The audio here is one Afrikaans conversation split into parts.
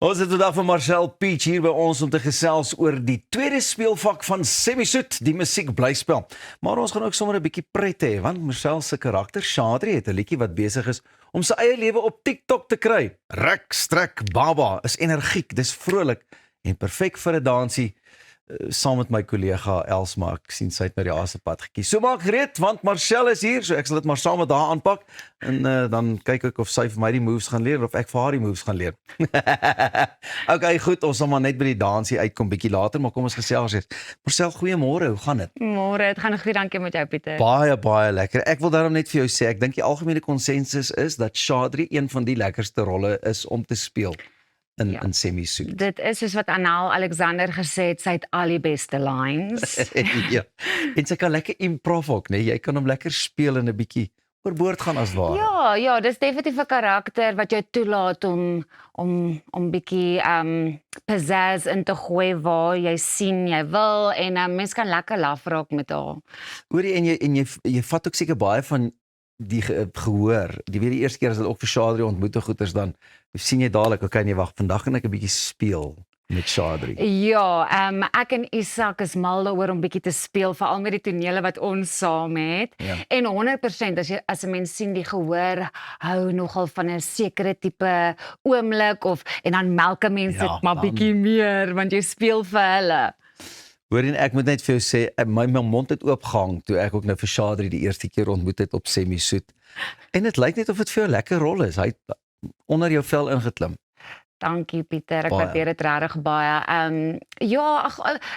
Ons het vandag van Marcel Peach hier by ons om te gesels oor die tweede speelvak van Semisoet, die musiekblyspel. Maar ons gaan ook sommer 'n bietjie pret hê, want Marcel se karakter, Shadri, het 'n liedjie wat besig is om sy eie lewe op TikTok te kry. Rek, strek, baba, is energiek, dis vrolik en perfek vir 'n dansie. Saam met my kollega Elsma, ek sien sy het nou die asepad gekies. So maak gereed, want Marcel is hier, so ek sal dit maar saam met haar aanpak, en dan kyk ek of sy vir my die moves gaan leer, of ek vir haar die moves gaan leer. Okay, goed, ons sal maar net by die dansie uitkom, bietjie later, maar kom ons gesels eers. Marcel, goeiemôre, hoe gaan dit? Môre, dit gaan goed, dankie met jou, Pieter. Baie lekker. Ek wil daarom net vir jou sê, ek dink die algemene konsensus is, dat Shadri een van die lekkerste rolle is om te speel. In Semisoet. Dit is soos wat Anel Alexander gesê het, sy het al die beste lines. Ja, en sy kan lekker improv ook, nee? Jy kan hom lekker speel en 'n bietjie oorboord gaan as ware. Ja, dis definitief 'n karakter wat jou toelaat om bietjie pizzazz in te gooi waar jy sien jy wil, en mens kan lekker laf raak met haar. Hoorie, en jy vat ook seker baie van die gehoor, die eerste keer as dit ook vir Shadri ontmoet goeters, dan sien jy dadelik, okay, nee, wag, vandag gaan ek 'n bietjie speel met Shadri. Ja, ek en Isak is mal daaroor om bietjie te speel, veral met die tonele wat ons saam het. Ja. En 100% as 'n mens sien die gehoor hou nogal van 'n sekere tipe oomblik en dan melk mense dit maar bietjie meer want jy speel vir hulle. Hoorie, ek moet net vir jou sê, my mond het oopgehang toe ek ook nou vir Shadri die eerste keer ontmoet het op Semisoet. En dit lyk net of dit vir jou lekker rol is. Hy het onder jou vel ingeklim. Dankie Pieter, ek waardeer dit regtig baie. Ja,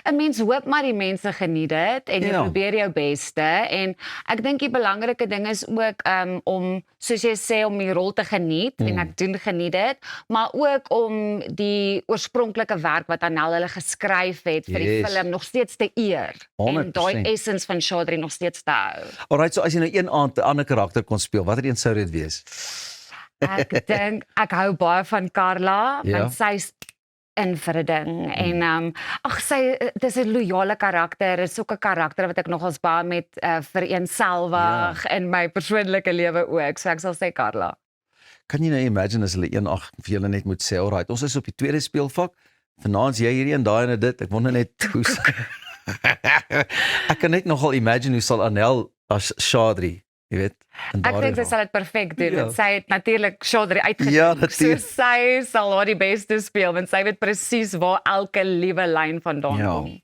'n mens hoop maar die mense geniet dit en jy probeer jou beste, en ek dink die belangrike ding is ook om, soos jy sê, om die rol te geniet, en ek geniet dit, maar ook om die oorspronklike werk wat Anel hulle geskryf het vir die film nog steeds te eer, 100%. en daai essence van Shadri nog steeds te hou. Alright, so as jy nou een aand 'n ander karakter kon speel, watter een sou dit wees? Ek dink, ek hou baie van Carla, want sy's in vir 'n ding, en dis 'n loyale karakter, is ook 'n karakter wat ek nogals baie met vereenselwig in my persoonlike lewe ook, so ek sal sê Carla. Kan jy nou imagine as hulle eendag vir julle net moet sê, alright, ons is op die tweede speelvak, vanaand jy hierdie en daai en dit, ek wonder net hoe ek kan net nogal imagine hoe sal Anel as Shadri, jy weet. Ek dink sy sal dit perfek doen, want sy het natuurlik Shadri uitgedink, so sy sal haar die beste speel, want sy weet presies waar elke liewe lyn vandaan kom.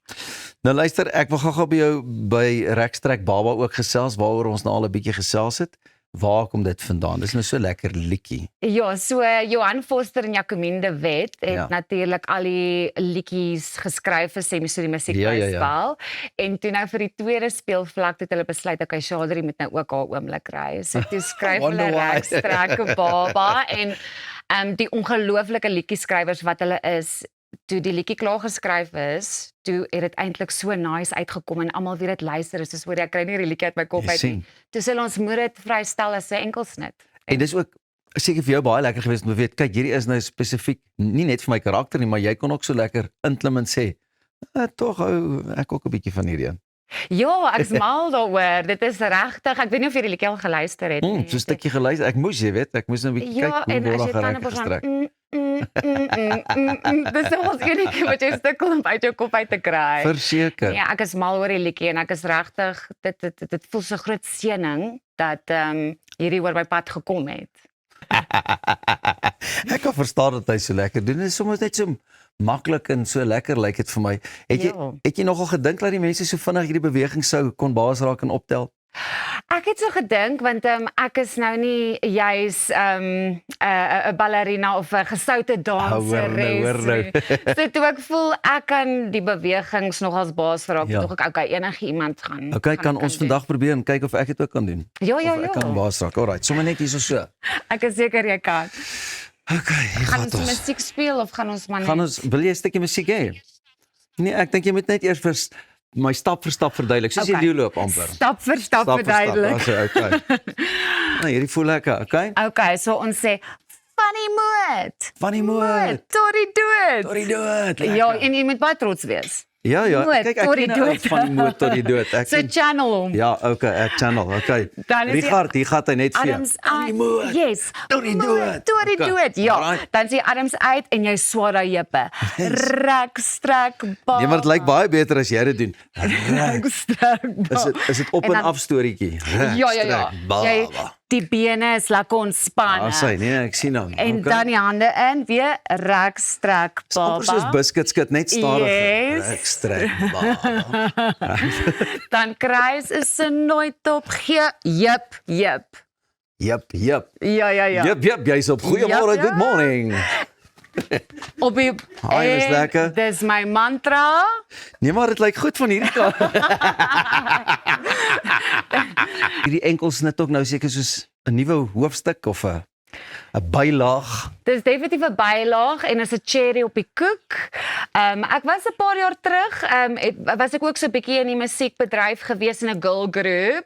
Nou luister, ek wil gou by jou by Rekstrek Baba ook gesels, waaroor ons nou al 'n bietjie gesels het. Waar kom dit vandaan? Dis nou so lekker liedjie. Ja, so Johan Foster en Jacomien de Wet het natuurlik al die liedjies geskryf vir Semisoet die musiekblyspel. En toe nou vir die tweede speelvlak het hulle besluit dat Shadri moet nou ook haar oomblik kry. So toe skryf hulle Rekstrek Baba, en die ongelooflike liedjieskrywers wat hulle is, toe die liedjie klaar geskryf is, toe het dit eintlik so nice uitgekom en almal weer dit luister, is soos hoor ek kry nie die liedjie uit my kop uit nie. Toe sê ons moet dit vrystel as 'n enkelsnit. En dis ook seker vir jou baie lekker geweest om te weet, kyk, hierdie is nou spesifiek nie net vir my karakter nie, maar jy kon ook so lekker inklim en sê, tog hou ek ook 'n bietjie van hierdie een. Ja, ek's mal daaroor. Dit is regtig. Ek weet nie of jy die liedjie al geluister het nie. So 'n stukkie geluister. Ek moes, jy weet, ek moes nou 'n bietjie kyk hoe word daar gestrek. Dis ons enige wat jy stukkel om uit jou kop uit te kry. Verseker. Ja, ek is mal oor die liedjie en ek is regtig, dit voel so groot seëning dat hierdie oor my pad gekom het. Ek kan verstaan dat hy so lekker doen. Dit is soms net so maklik en so lekker lyk dit vir my. Het jy nogal gedink dat die mense so vinnig hierdie beweging sou kon baas raak en optel? Ek het so gedink, want ek is nou nie juis 'n ballerina of 'n gesoute danseres. So toe ek voel ek kan die bewegings nog as baas raak, tog ek okay, enige iemand gaan. Okay, kan ons vandag probeer en kyk of ek dit ook kan doen? Ja. Ek kan baas raak. Alright, sommer net hierso so. Ek is seker jy kan. Okay, gaan ons musiek speel of gaan ons maar net? Wil jy 'n stukkie musiek hê? Nee, ek dink jy moet net eers my stap vir stap verduidelik, soos jy loop amper. Stap vir stap verduidelik. Okay. Nou, hierdie voel lekker, okay? Okay, so ons sê Funny mood. Tot die dood. Ja, en jy moet baie trots wees. Ja, Moot kyk, ek tot die ken 'n ou dood. van die moot tot die dood. Ek So ken, channel hom. ja, okay, ek channel, okay. Dan is die- Richard, hier gaan hy net vir jou. Adams Van die moot. Yes. Tot die Moot dood. Tot die Okay, dood. Ja. alright. Dan sê Adams uit en jy swaar daai heupe. Rek, strek, baba. Nee, maar dit lyk baie beter as jy dit doen. Rek, strek, baba. Is dit op en dan- af storieetjie? Ja. Jy die bene is lekker ontspan. Ah, sy, nee, ek sien hom. En dan die hande in, weer rek, strek, amper soos baba. biscuitskit, net stadiger. Yes. Ek strek, baba. Dan kruis is 'n nooit op gee. Jep. Jep. Ja. Jep, jy's op. Goeiemôre, Jep, ja. good morning. Op die Hi, dis en lekker. Dis my mantra. Nee, maar dit lyk goed van hierdie kant. Hierdie enkelsnit ook nou seker soos 'n nuwe hoofstuk of 'n bylaag. Dis definitief 'n bylaag en is 'n cherry op die koek. Ek was 'n paar jaar terug, was ek ook so 'n bietjie in die musiekbedryf gewees in 'n girl group.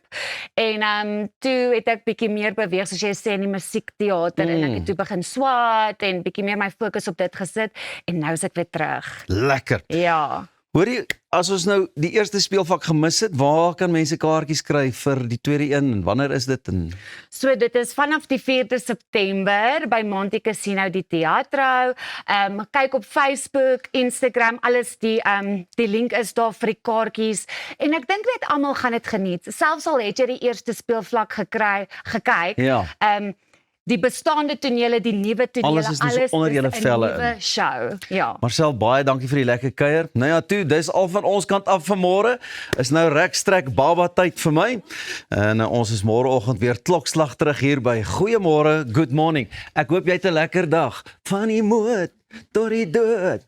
En toe het ek bietjie meer beweeg soos jy sê in die musiekteater en ek het toe begin swat en bietjie meer my fokus op dit gesit en nou is ek weer terug. Lekker. Ja. Hoor jy, as ons nou die eerste speelvak gemis het, waar kan mense kaartjies kry vir die tweede een en wanneer is dit? En So dit is vanaf die 4de September by Monte Casino die Teatro. Kyk op Facebook, Instagram, alles die link is daar vir die kaartjies. En ek dink net almal gaan dit geniet. Selfs al het jy die eerste speelvlak gekyk. Ja. Die bestaande tonele, die nuwe tonele, Alles is dus onder julle velle in. 'n nuwe show. Ja. Marcel, baie dankie vir die lekker kuier. Nou ja, toe, dis al van ons kant af vanmôre. Is nou rekstrek baba tyd vir my. En ons is môreoggend weer klokslag terug hier by Goeiemôre, good morning. Ek hoop jy het 'n lekker dag. Van die moot tot die dood.